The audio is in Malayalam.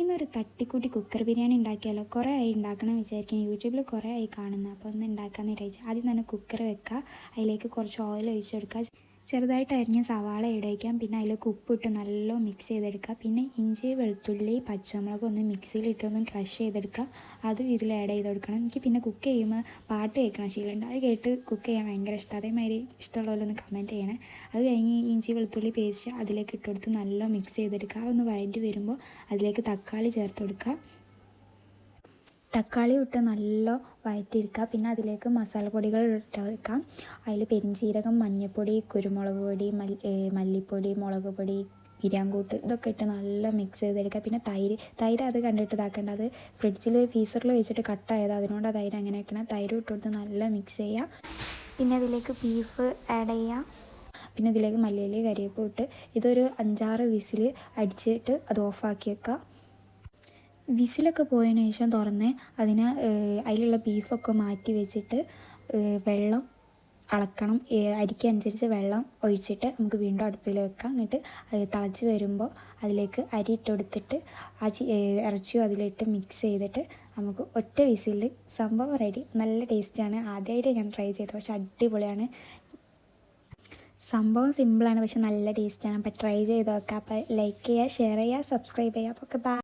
ഇന്നൊരു തട്ടിക്കൂട്ടി കുക്കർ ബിരിയാണി ഉണ്ടാക്കിയാലോ. കുറേ ആയി ഉണ്ടാക്കണം വിചാരിക്കുന്നു, യൂട്യൂബിൽ കുറേ ആയി കാണുന്നത്. അപ്പോൾ ഒന്ന് ഉണ്ടാക്കാമെന്ന് വിചാരിച്ചു. ആദ്യം തന്നെ കുക്കർ വെക്കുക, അതിലേക്ക് കുറച്ച് ഓയിൽ ഒഴിച്ചെടുക്കുക, ചെറുതായിട്ട് അരിഞ്ഞ സവാള ഇടയ്ക്കാം, പിന്നെ അതിലേക്ക് ഉപ്പിട്ട് നല്ല മിക്സ് ചെയ്തെടുക്കുക. പിന്നെ ഇഞ്ചി വെളുത്തുള്ളി പച്ചമുളക് ഒന്ന് മിക്സിയിലിട്ടൊന്ന് ക്രഷ് ചെയ്തെടുക്കുക, അതും ഇതിൽ ആഡ് ചെയ്ത് കൊടുക്കണം. എനിക്ക് പിന്നെ കുക്ക് ചെയ്യുമ്പോൾ പാട്ട് കേൾക്കണം ശീലമുണ്ട്, അത് കേട്ട് കുക്ക് ചെയ്യാൻ ഭയങ്കര ഇഷ്ടം. അതേമാതിരി ഇഷ്ടമുള്ളവരൊന്ന് കമൻറ്റ് ചെയ്യണേ. അത് കഴിഞ്ഞ് ഇഞ്ചി വെളുത്തുള്ളി പേസ്റ്റ് അതിലേക്ക് ഇട്ട് കൊടുത്ത് നല്ല മിക്സ് ചെയ്തെടുക്കുക. അതൊന്ന് വഴറ്റി വരുമ്പോൾ അതിലേക്ക് തക്കാളി ചേർത്ത് കൊടുക്കുക. തക്കാളി ഇട്ട് നല്ല വഴറ്റിയെടുക്കുക. പിന്നെ അതിലേക്ക് മസാലപ്പൊടികൾ ഇട്ട് വെക്കാം. അതിൽ പെരിഞ്ചീരകം, മഞ്ഞൾപ്പൊടി, കുരുമുളക് പൊടി, മല്ലിപ്പൊടി, മുളക് പൊടി, ബിരിയാങ്കൂട്ട് ഇതൊക്കെ ഇട്ട് നല്ല മിക്സ് ചെയ്തെടുക്കുക. പിന്നെ തൈര് അത് കണ്ടിട്ട് ഇതാക്കേണ്ട, അത് ഫ്രീസറിൽ വെച്ചിട്ട് കട്ടായത്, അതിനോട് തൈര് അങ്ങനെ വെക്കണം. തൈര് ഇട്ട് കൊടുത്ത് നല്ല മിക്സ് ചെയ്യുക. പിന്നെ അതിലേക്ക് ബീഫ് ആഡ് ചെയ്യുക. പിന്നെ ഇതിലേക്ക് മല്ലിയില കരിവേപ്പ് ഇട്ട് ഇതൊരു 5-6 വിസിൽ അടിച്ചിട്ട് അത് ഓഫാക്കി വെക്കുക. വിസിലൊക്കെ പോയതിന് ശേഷം തുറന്ന് അതിലുള്ള ബീഫൊക്കെ മാറ്റി വെച്ചിട്ട് വെള്ളം അളക്കണം. അരിക്കനുസരിച്ച് വെള്ളം ഒഴിച്ചിട്ട് നമുക്ക് വീണ്ടും അടുപ്പിൽ വെക്കാം. എന്നിട്ട് തിളച്ച് വരുമ്പോൾ അതിലേക്ക് അരി ഇട്ട് കൊടുത്തിട്ട് ഇറച്ചിയും അതിലിട്ട് മിക്സ് ചെയ്തിട്ട് നമുക്ക് ഒറ്റ വിസിലിൽ സംഭവം റെഡി. നല്ല ടേസ്റ്റാണ്. ആദ്യമായിട്ട് ഞാൻ ട്രൈ ചെയ്തത്, പക്ഷെ അടിപൊളിയാണ്. സംഭവം സിമ്പിളാണ്, പക്ഷെ നല്ല ടേസ്റ്റാണ്. അപ്പോൾ ട്രൈ ചെയ്ത് നോക്കാം. അപ്പോൾ ലൈക്ക് ചെയ്യുക, ഷെയർ ചെയ്യുക, സബ്സ്ക്രൈബ് ചെയ്യുക. അപ്പോൾ ബൈ.